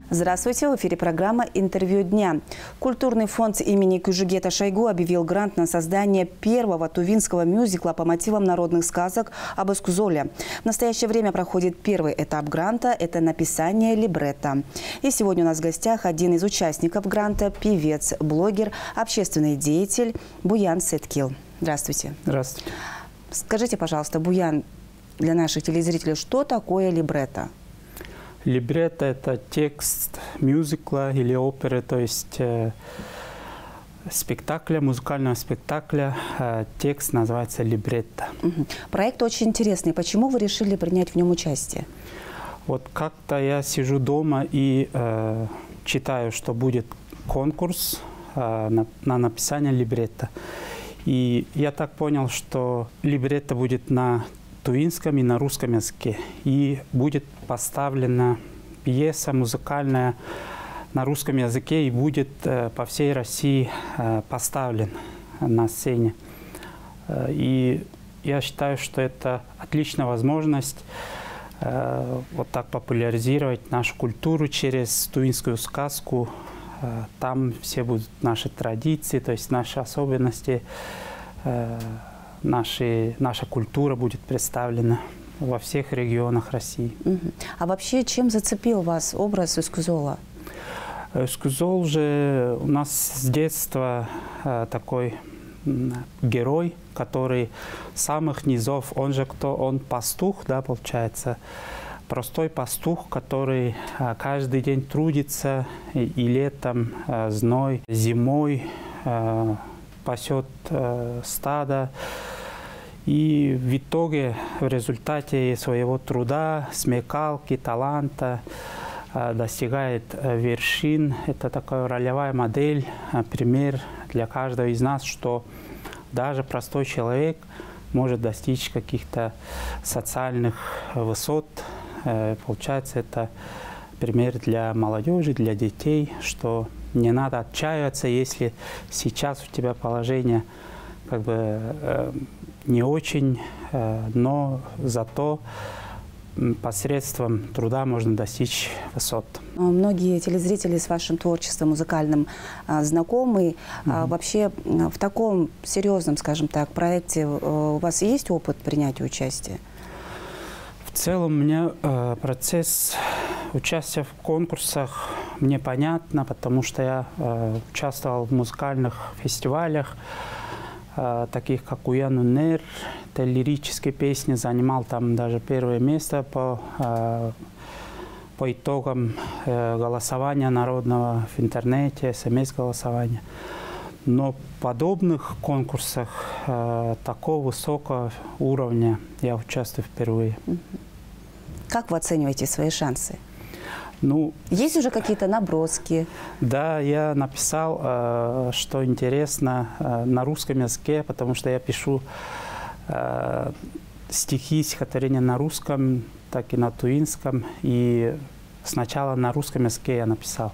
Здравствуйте, в эфире программа «Интервью дня». Культурный фонд имени Кужугета Шойгу объявил грант на создание первого тувинского мюзикла по мотивам народных сказок об Эскузоле. В настоящее время проходит первый этап гранта – это написание либретто. И сегодня у нас в гостях один из участников гранта – певец, блогер, общественный деятель Буян Сеткил. Здравствуйте. Здравствуйте. Скажите, пожалуйста, Буян, для наших телезрителей, что такое либретто? Либретто – это текст мюзикла или оперы, то есть спектакля, музыкального спектакля. Текст называется либретто. Проект очень интересный. Почему вы решили принять в нем участие? Вот как-то я сижу дома и читаю, что будет конкурс на написание либретто. И я так понял, что либретто будет на тувинском и на русском языке. И будет поставлена пьеса музыкальная на русском языке и будет по всей России поставлен на сцене. И я считаю, что это отличная возможность вот так популяризировать нашу культуру через тувинскую сказку. Там все будут наши традиции, то есть наши особенности. Наша культура будет представлена во всех регионах России. А вообще, чем зацепил вас образ Эскузола? Эскузол же у нас с детства такой герой, который с самых низов, он же кто? Он пастух, да, получается. Простой пастух, который каждый день трудится и летом, зной, зимой пасет стадо. И в итоге, в результате своего труда, смекалки, таланта достигает вершин. Это такая ролевая модель, пример для каждого из нас, что даже простой человек может достичь каких-то социальных высот. Получается, это пример для молодежи, для детей, что не надо отчаиваться, если сейчас у тебя положение как бы не очень, но зато посредством труда можно достичь высот. Многие телезрители с вашим творчеством музыкальным знакомы. Вообще в таком серьезном, скажем так, проекте у вас есть опыт принятия участия? В целом у меня процесс участия в конкурсах мне понятно, потому что я участвовал в музыкальных фестивалях, таких как «Уян Унер», это лирические песни, занимал там даже первое место по итогам голосования народного в интернете, СМС-голосования. Но в подобных конкурсах такого высокого уровня я участвую впервые. Как вы оцениваете свои шансы? Ну, есть уже какие-то наброски? Да, я написал, что интересно, на русском языке, потому что я пишу стихи, стихотворения на русском, так и на тувинском. И сначала на русском языке я написал.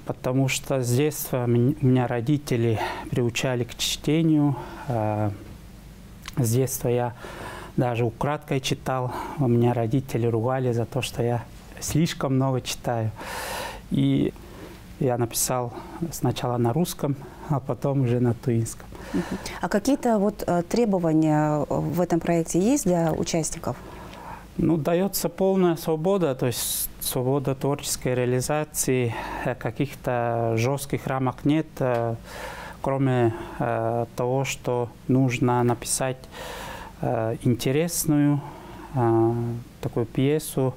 Потому что с детства меня родители приучали к чтению. С детства я даже украдкой читал. У меня родители ругали за то, что я слишком много читаю. И я написал сначала на русском, а потом уже на тувинском. А какие-то вот требования в этом проекте есть для участников? Ну, дается полная свобода, то есть свобода творческой реализации, каких-то жестких рамок нет, кроме того, что нужно написать интересную такую пьесу,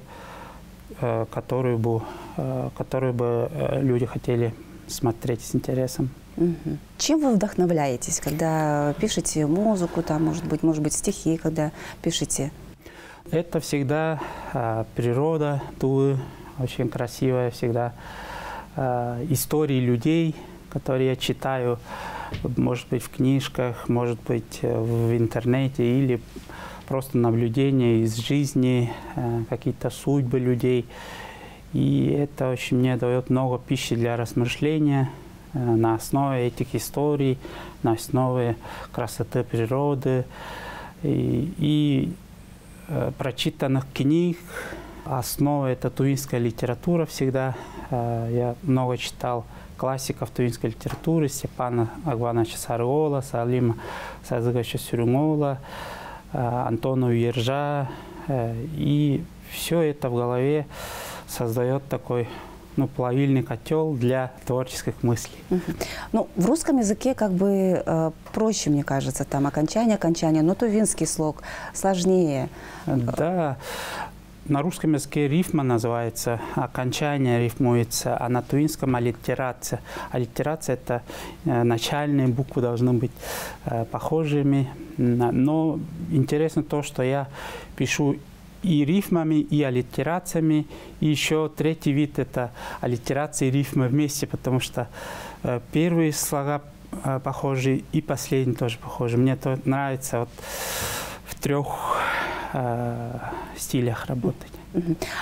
которую бы люди хотели смотреть с интересом. Чем вы вдохновляетесь, когда пишете музыку, там, может быть, стихи, когда пишете? Это всегда природа Тувы, очень красивая всегда. Истории людей, которые я читаю, может быть, в книжках, может быть, в интернете, или просто наблюдения из жизни, какие-то судьбы людей. И это очень мне дает много пищи для размышления на основе этих историй, на основе красоты природы и прочитанных книг, Основа – это тувинская литература всегда. Я много читал классиков тувинской литературы: Степана Агвановича Сарыола, Салима Сазыгача Сюрюмола, Антона Уержа. И все это в голове создает такой плавильный котел для творческих мыслей. Ну, в русском языке как бы проще, мне кажется, там окончание, но тувинский слог сложнее. Да. На русском языке рифма называется, окончание рифмуется, а на тувинском аллитерация. Аллитерация – это начальные буквы должны быть похожими. Но интересно то, что я пишу и рифмами, и аллитерациями. И еще третий вид – это аллитерации и рифмы вместе, потому что первые слова похожи и последние тоже похожи. Мне это нравится вот в трех стилях работать.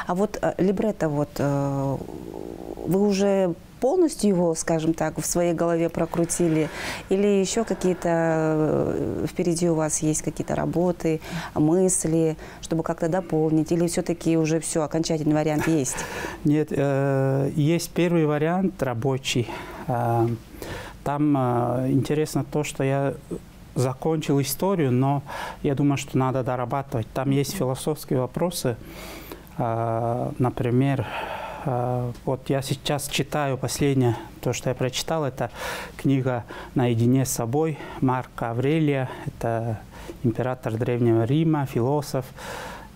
А вот либретто, вы уже полностью его, скажем так, в своей голове прокрутили? Или еще какие-то впереди у вас есть какие-то работы, мысли, чтобы как-то дополнить? Или все-таки уже все, окончательный вариант есть? Нет, есть первый вариант рабочий. Там интересно то, что я закончил историю, но я думаю, что надо дорабатывать. Там есть философские вопросы. Например, вот я сейчас читаю последнее, то, что я прочитал, это книга «Наедине с собой» Марка Аврелия. Это император Древнего Рима, философ.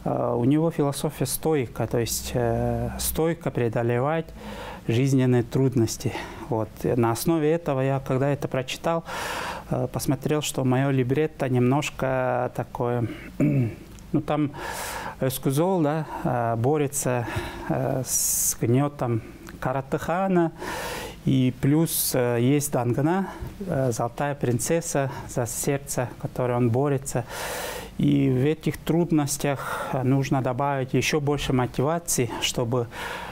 У него философия стойка, то есть стойко преодолевать жизненные трудности. Вот. На основе этого я, когда это прочитал, посмотрел, что мое либретто немножко такое, там Эскузол, да, борется с гнетом Каратыхана, и плюс есть Дангана, золотая принцесса, за сердце, которое он борется. И в этих трудностях нужно добавить еще больше мотивации, чтобы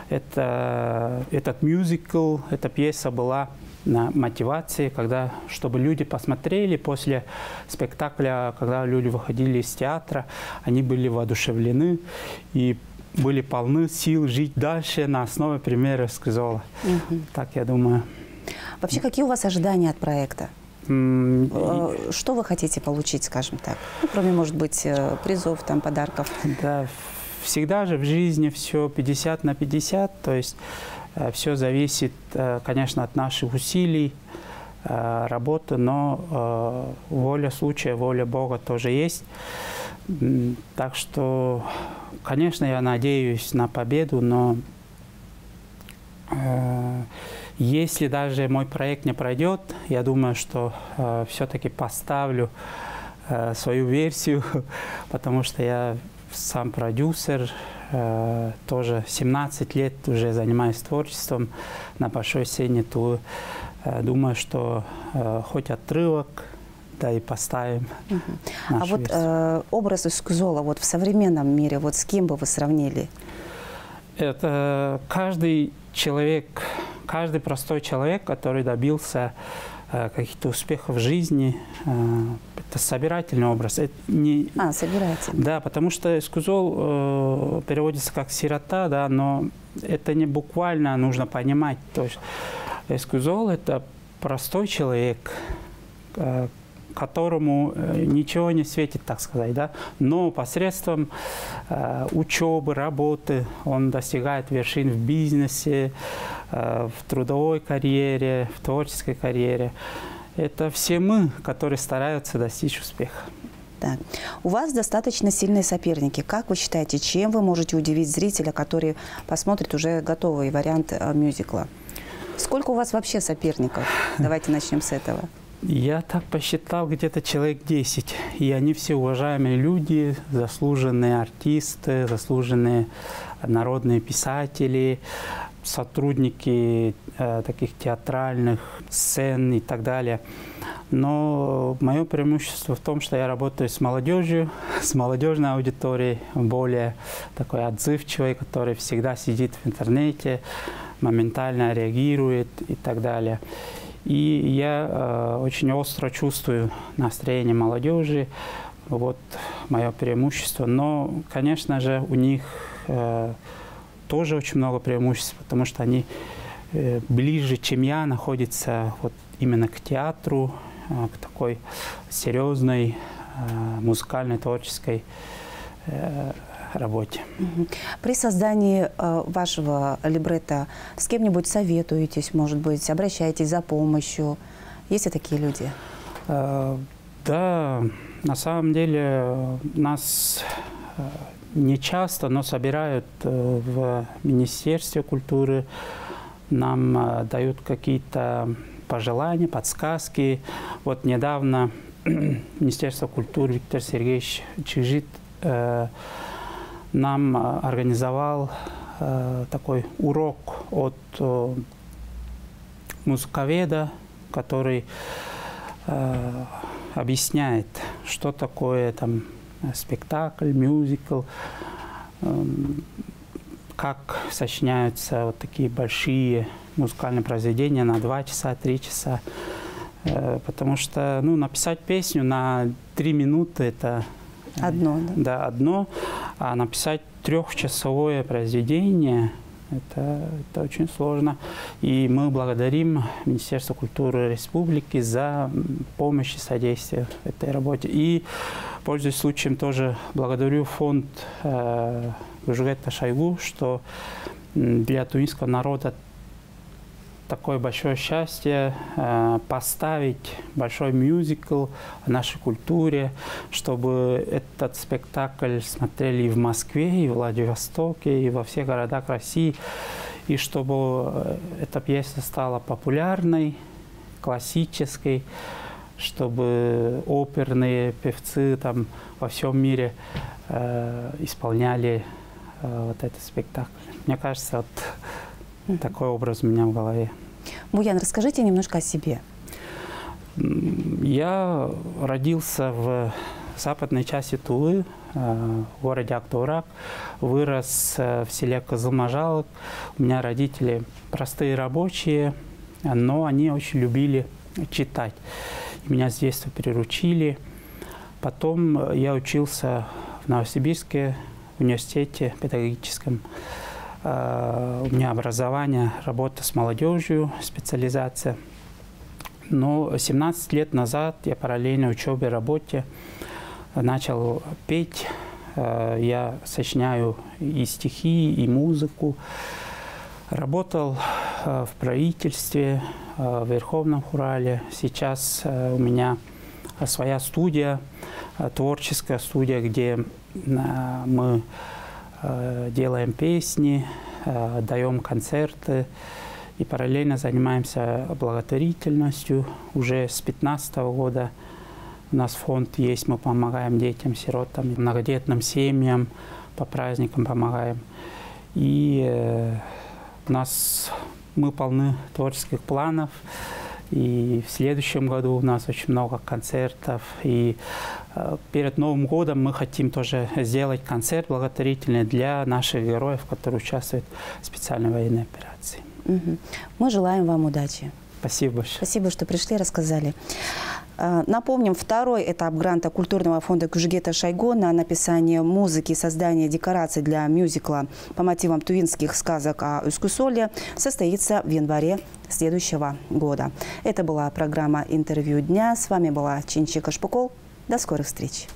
этот мюзикл, эта пьеса была на мотивации, чтобы люди посмотрели после спектакля, когда люди выходили из театра, они были воодушевлены и были полны сил жить дальше на основе примера Эскузола. Так я думаю. Вообще, какие у вас ожидания от проекта? Что вы хотите получить, скажем так? Кроме, может быть, призов, подарков. Да, всегда же в жизни все 50 на 50, то есть все зависит, конечно, от наших усилий, работы, но воля случая, воля Бога тоже есть. Так что, конечно, я надеюсь на победу, но если даже мой проект не пройдет, я думаю, что все-таки поставлю свою версию, потому что я сам продюсер, тоже 17 лет уже занимаюсь творчеством на большой сцене, то думаю, что хоть отрывок, да и поставим. А вот образ Эскузола в современном мире, с кем бы вы сравнили? Это каждый человек, каждый простой человек, который добился каких-то успехов в жизни, это собирательный образ. Это не... собирательный. Да, потому что Эскузол переводится как «сирота», да, но это не буквально, нужно понимать. То есть Эскузол – это простой человек, которому ничего не светит, так сказать, да, но посредством учебы, работы он достигает вершин в бизнесе, в трудовой карьере, в творческой карьере. Это все мы, которые стараются достичь успеха. Да. У вас достаточно сильные соперники. Как вы считаете, чем вы можете удивить зрителя, который посмотрит уже готовый вариант мюзикла? Сколько у вас вообще соперников? Давайте начнем с этого. Я так посчитал, где-то человек 10. И они все уважаемые люди, заслуженные артисты, заслуженные народные писатели, сотрудники таких театральных сцен и так далее. Но мое преимущество в том, что я работаю с молодежью, с молодежной аудиторией, более такой отзывчивой, который всегда сидит в интернете, моментально реагирует и так далее. И я очень остро чувствую настроение молодежи. Вот мое преимущество. Но, конечно же, у них тоже очень много преимуществ, потому что они ближе, чем я, находятся вот именно к театру, к такой серьезной музыкальной, творческой работе. При создании вашего либретто с кем-нибудь советуетесь, может быть, обращаетесь за помощью? Есть ли такие люди? Да, на самом деле нас не часто, но собирают в Министерстве культуры, нам дают какие-то пожелания, подсказки. Вот недавно Министерство культуры Виктор Сергеевич Чижит нам организовал такой урок от музыковеда, который объясняет, что такое там спектакль, мюзикл, как сочиняются вот такие большие музыкальные произведения на 2 часа, 3 часа. Потому что написать песню на 3 минуты – это одно, да? Да, одно. А написать 3-часовое произведение – это очень сложно. И мы благодарим Министерство культуры Республики за помощь и содействие в этой работе. И, пользуясь случаем, тоже благодарю фонд Кужугета Шойгу, что для тувинского народа такое большое счастье поставить большой мюзикл о нашей культуре, чтобы этот спектакль смотрели и в Москве, и в Владивостоке, и во всех городах России, и чтобы эта пьеса стала популярной, классической, чтобы оперные певцы там во всем мире исполняли вот этот спектакль. Мне кажется, вот такой образ у меня в голове. Буян, расскажите немножко о себе. Я родился в западной части Тулы, в городе Актоурак, вырос в селе Кызылмажалык. У меня родители простые рабочие, но они очень любили читать. Меня с детства приручили. Потом я учился в Новосибирске университете педагогическом. У меня образование, работа с молодежью, специализация. Но 17 лет назад я параллельно учебе и работе начал петь. Я сочиняю и стихи, и музыку. Работал в правительстве, в Верховном Хурале. Сейчас у меня своя студия, творческая студия, где мы делаем песни, даем концерты и параллельно занимаемся благотворительностью. Уже с 2015 года у нас фонд есть, мы помогаем детям, сиротам, многодетным семьям, по праздникам помогаем. И мы полны творческих планов. И в следующем году у нас очень много концертов. И перед Новым годом мы хотим тоже сделать концерт благотворительный для наших героев, которые участвуют в специальной военной операции. Мы желаем вам удачи. Спасибо большое. Спасибо, что пришли, рассказали. Напомним, второй этап гранта культурного фонда Кужугета Шойгу на написание музыки и создание декораций для мюзикла по мотивам тувинских сказок о Ускусоле состоится в январе следующего года. Это была программа «Интервью дня». С вами была Чинчика Шпукол. До скорых встреч.